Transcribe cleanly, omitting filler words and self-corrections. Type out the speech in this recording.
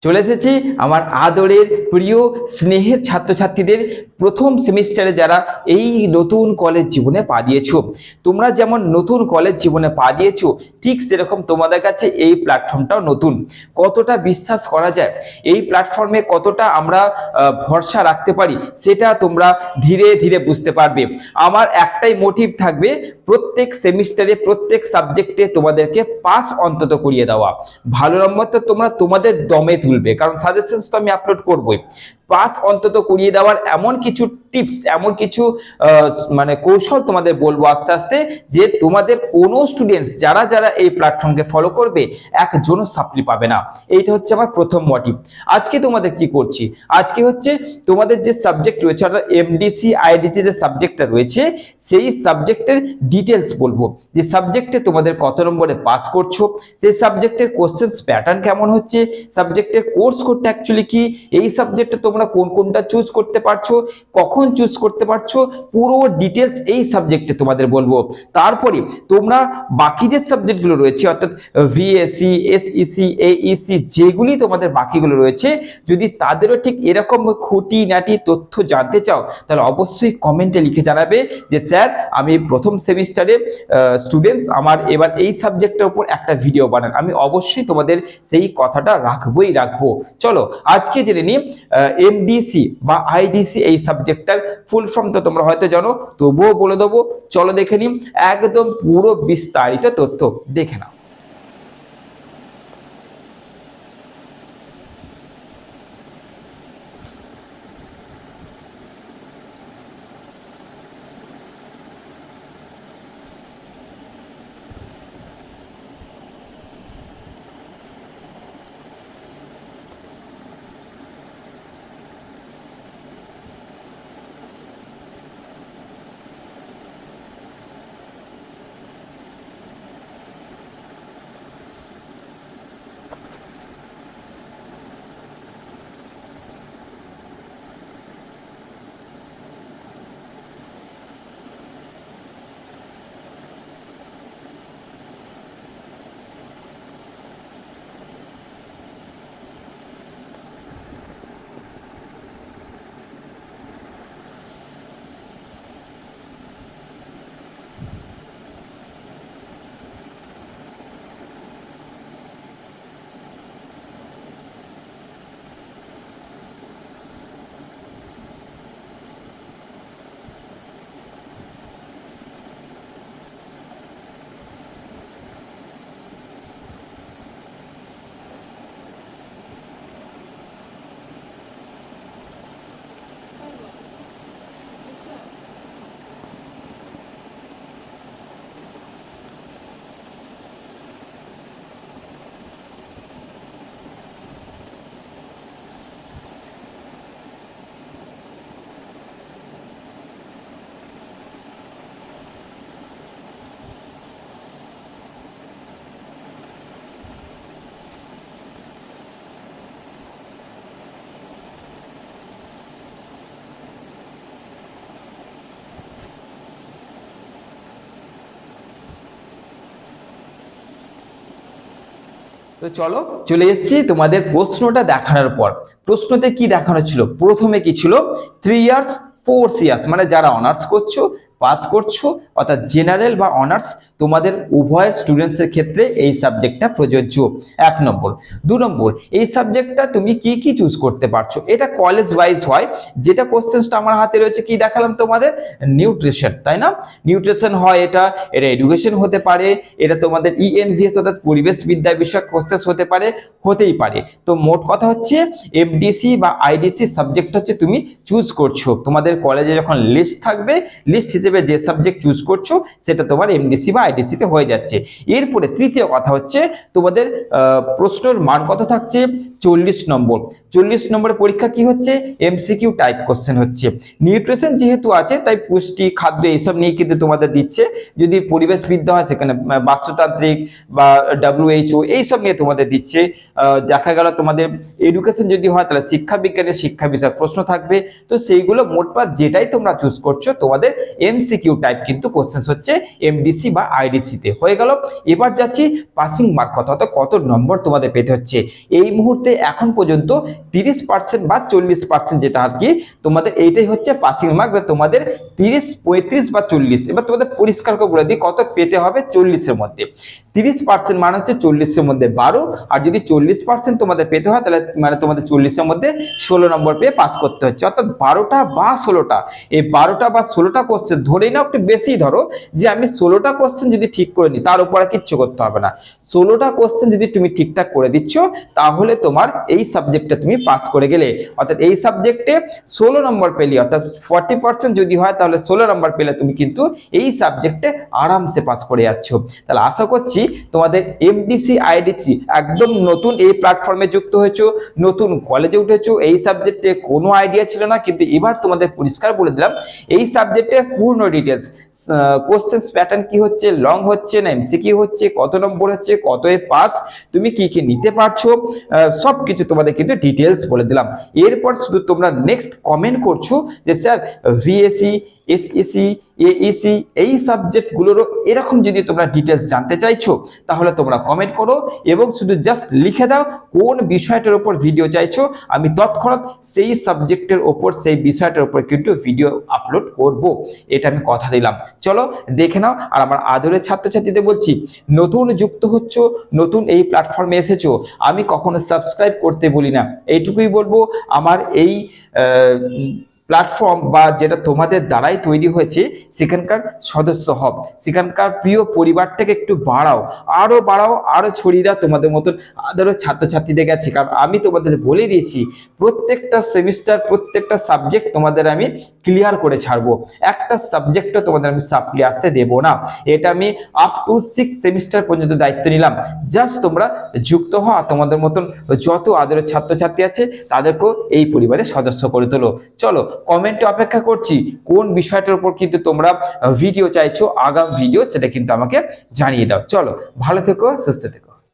চলে এসেছি আমার আদরের প্রিয় স্নেহের ছাত্রছাত্রীদের প্রথম সেমিস্টারে যারা এই নতুন কলেজ জীবনে পা দিয়েছো। তোমরা যেমন নতুন কলেজ জীবনে পা দিয়েছো, ঠিক সেরকম তোমাদের কাছে এই প্ল্যাটফর্মটাও নতুন। কতটা বিশ্বাস করা যায়, এই প্ল্যাটফর্মে কতটা আমরা ভরসা রাখতে পারি, সেটা তোমরা ধীরে ধীরে বুঝতে পারবে। আমার একটাই মোটিভ থাকবে, প্রত্যেক সেমিস্টারে প্রত্যেক সাবজেক্টে তোমাদেরকে পাস অন্তত করিয়ে দেওয়া। ভালো নম্বর তো তোমরা তোমাদের দমে তুলবে, কারণ সাজেশনস তো আমি আপলোড করবই। পাস অন্তত করিয়ে দেওয়ার এমন কিছু টিপস, এমন কিছু মানে কৌশল তোমাদের বলবো আস্তে আস্তে, যে তোমাদের কোনো স্টুডেন্টস যারা যারা এই প্ল্যাটফর্মকে ফলো করবে একজনও সাপ্লি পাবে না। এইটা হচ্ছে আমার প্রথম মোটিভ। আজকে তোমাদের কি করছি, আজকে হচ্ছে তোমাদের যে সাবজেক্ট রয়েছে, অর্থাৎ এমডিসি আইডিসি যে সাবজেক্টটা রয়েছে, সেই সাবজেক্টের ডিটেলস বলবো। যে সাবজেক্টে তোমাদের কত নম্বরে পাস করছো, সেই সাবজেক্টের কোশ্চেন্স প্যাটার্ন কেমন হচ্ছে, সাবজেক্টের কোর্স কোডটা অ্যাকচুয়ালি কি, এই সাবজেক্টে তোমরা কোন কোনটা চুজ করতে পারছো, কখন চুজ করতে পারছো, পুরো ডিটেলস এই সাবজেক্টে তোমাদের বলবো। তারপরে তোমরা বাকি যে সাবজেক্টগুলো রয়েছে, অর্থাৎ ভিএসসি, এসইসি, এইসি, যেগুলি তোমাদের বাকিগুলো রয়েছে, যদি তাদেরও ঠিক এরকম খুঁটিনাটি তথ্য জানতে চাও, তাহলে অবশ্যই কমেন্টে লিখে জানাবে যে স্যার আমি প্রথম সেমিস্টারে স্টুডেন্টস, আমার এবার এই সাবজেক্টের উপর একটা ভিডিও বানান। আমি অবশ্যই তোমাদের সেই কথাটা রাখবই রাখবো। চলো আজকে জেনে নিই এমডিসি বা আইডিসি এই সাবজেক্টটার ফুল ফর্ম তো তোমরা হয়তো জানো, তবুও বলে দেবো। চলো দেখে নিই একদম পুরো বিস্তারিত তথ্য, দেখে নাও। তো চলো চলে এসেছি তোমাদের প্রশ্নটা দেখানোর পর। প্রশ্নতে কি দেখানো ছিল, প্রথমে কি ছিল, 3 ইয়ার্স 4 ইয়ার্স, মানে যারা অনার্স করছো, পাস করছো, অর্থাৎ জেনারেল বা অনার্স, তোমাদের উভয় স্টুডেন্টসের ক্ষেত্রে এই সাবজেক্টটা প্রযোজ্য। 1 নম্বর। 2 নম্বর, এই সাবজেক্টটা তুমি কি কি চুজ করতে পারছো, এটা কলেজ ওয়াইজ হয়। যেটা কোশ্চেনটা আমার হাতে রয়েছে, কি দেখালাম তোমাদের, নিউট্রিশন, তাই না? নিউট্রিশন হয়, এটা এটা এডুকেশন হতে পারে, এটা তোমাদের ইএনভিএস অর্থাৎ পরিবেশ বিদ্যা বিষয়ক কোশ্চেন হতে পারে, হতেই পারে। তো মোট কথা হচ্ছে এমডিসি বা আইডিসি সাবজেক্ট হচ্ছে তুমি চুজ করছো, তোমাদের কলেজে যখন লিস্ট থাকবে, লিস্ট হিসেবে যে সাবজেক্ট চুজ করছো সেটা তোমার এমডিসি বা আইডিসি তে হয়ে যাচ্ছে। এরপরে তৃতীয় কথা হচ্ছে তোমাদের প্রশ্নের মান কত থাকছে, 40 নম্বর। 40 নম্বরের পরীক্ষা কি হচ্ছে, এমসিকিউ টাইপ কোশ্চেন হচ্ছে। নিউট্রিশন যেহেতু আছে, তাই পুষ্টি, খাদ্য এইসব নিয়ে কিন্তু তোমাদের দিচ্ছে। যদি পরিবেশ বিদ্যা হয়, সেখানে বাস্তুতান্ত্রিক বা WHO এইসব নিয়ে তোমাদের দিচ্ছে। দেখা গেল তোমাদের এডুকেশন যদি হয়, তাহলে শিক্ষা বিজ্ঞানের শিক্ষা বিষয়ক প্রশ্ন থাকবে। তো সেইগুলো মোটমাট যেটাই তোমরা চুজ করছো, তোমাদের এমসিকিউ টাইপ কিন্তু কোশ্চেন হচ্ছে এমডিসি বা আইডিসি তে হয়ে গেল। এবার যাচ্ছি পাসিং মার্ক কত, অর্থাৎ কত নম্বর তোমাদের পেতে হচ্ছে। এই মুহূর্তে মধ্যে এখন পর্যন্ত 30% বা 40% যেটা আর কি তোমাদের এইটাই হচ্ছে পাসিং মার্ক, তোমাদের 30, 35 বা 40। এবার তোমাদের পরিষ্কার করে বলে দিই কত পেতে হবে 40-এর মধ্যে। 30% মানে হচ্ছে 40-এর মধ্যে 12, আর যদি 40% তোমাদের পেতে হয় তাহলে মানে তোমাদের 40-এর মধ্যে 16 নম্বর পেয়ে পাস করতে হচ্ছে, অর্থাৎ 12টা বা 16টা, এই 12টা বা 16টা কোশ্চেন ধরেই নাও, একটু বেশি ধরো যে আমি 16টা কোশ্চেন যদি ঠিক করে নিই তার উপরে কিচ্ছু করতে হবে না, 16টা কোশ্চেন যদি তুমি ঠিকঠাক করে দিচ্ছ তাহলে তোমার এই সাবজেক্টে তুমি পাস করে গেলে, অর্থাৎ এই সাবজেক্টে 16 নম্বর পেলে, অর্থাৎ 40% যদি হয় তাহলে 16 নম্বর পেলে তুমি কিন্তু এই সাবজেক্টে আরামসে পাস করে যাচ্ছ। তাহলে আশা করছি তোমাদের এমডিসি আইডিসি একদম নতুন এই প্ল্যাটফর্মে যুক্ত হয়েছো, নতুন কলেজে উঠেছো, এই সাবজেক্টে কোনো আইডিয়া ছিল না, কিন্তু এবার তোমাদের পরিষ্কার বলে দিলাম এই সাবজেক্টে পূর্ণ ডিটেলস, কোশ্চেন প্যাটার্ন কি হচ্ছে, লং হচ্ছে না এমসিকিউ হচ্ছে, কত নম্বর হচ্ছে, কত এ পাস, তুমি কি কি নিতে পারছো, সবকিছু তোমাদের কিন্তু ডিটেলস বলে দিলাম। এরপর শুধু তোমরা নেক্সট কমেন্ট করছো যে স্যার ভিএসি, এসএসসি, এইসি এই সাবজেক্টগুলোরও এরকম যদি তোমরা ডিটেলস জানতে চাইছো তাহলে তোমরা কমেন্ট করো এবং শুধু জাস্ট লিখে দাও কোন বিষয়টার উপর ভিডিও চাইছো, আমি তৎক্ষণাৎ সেই সাবজেক্টের উপর সেই বিষয়টার উপর কিন্তু ভিডিও আপলোড করব, এটা আমি কথা দিলাম। চলো দেখে নাও। আর আমার আদরের ছাত্রছাত্রীদের বলছি, নতুন যুক্ত হচ্ছ, নতুন এই প্ল্যাটফর্মে এসেছো, আমি কখনো সাবস্ক্রাইব করতে বলি না, এইটুকুই বলবো। আমার এই প্ল্যাটফর্ম বা যেটা তোমাদের দ্বারাই তৈরি হয়েছে সেখানকার সদস্য হব, সেখানকার প্রিয় পরিবারটাকে একটু বাড়াও, আরো ছড়িয়ে দাও তোমাদের মতন আরো ছাত্রছাত্রীদের কাছে। কারণ আমি তোমাদের বলে দিয়েছি প্রত্যেকটা সেমিস্টার প্রত্যেকটা সাবজেক্ট তোমাদের আমি ক্লিয়ার করে ছাড়বো, একটা সাবজেক্টও তোমাদের আমি সাপ্লি আসতে দেবো না, এটা আমি আপ টু 6 সেমিস্টার পর্যন্ত দায়িত্ব নিলাম। জাস্ট তোমরা যুক্ত হও, তোমাদের মতন যত আদরের ছাত্রছাত্রী আছে তাদেরকেও এই পরিবারের সদস্য করে তোলো। চলো কমেন্টে অপেক্ষা করছি কোন বিষয়টার উপর কিন্তু তোমরা ভিডিও চাইছো, আগাম ভিডিও, সেটা কিন্তু আমাকে জানিয়ে দাও। চলো ভালো থেকো, সুস্থ থেকো।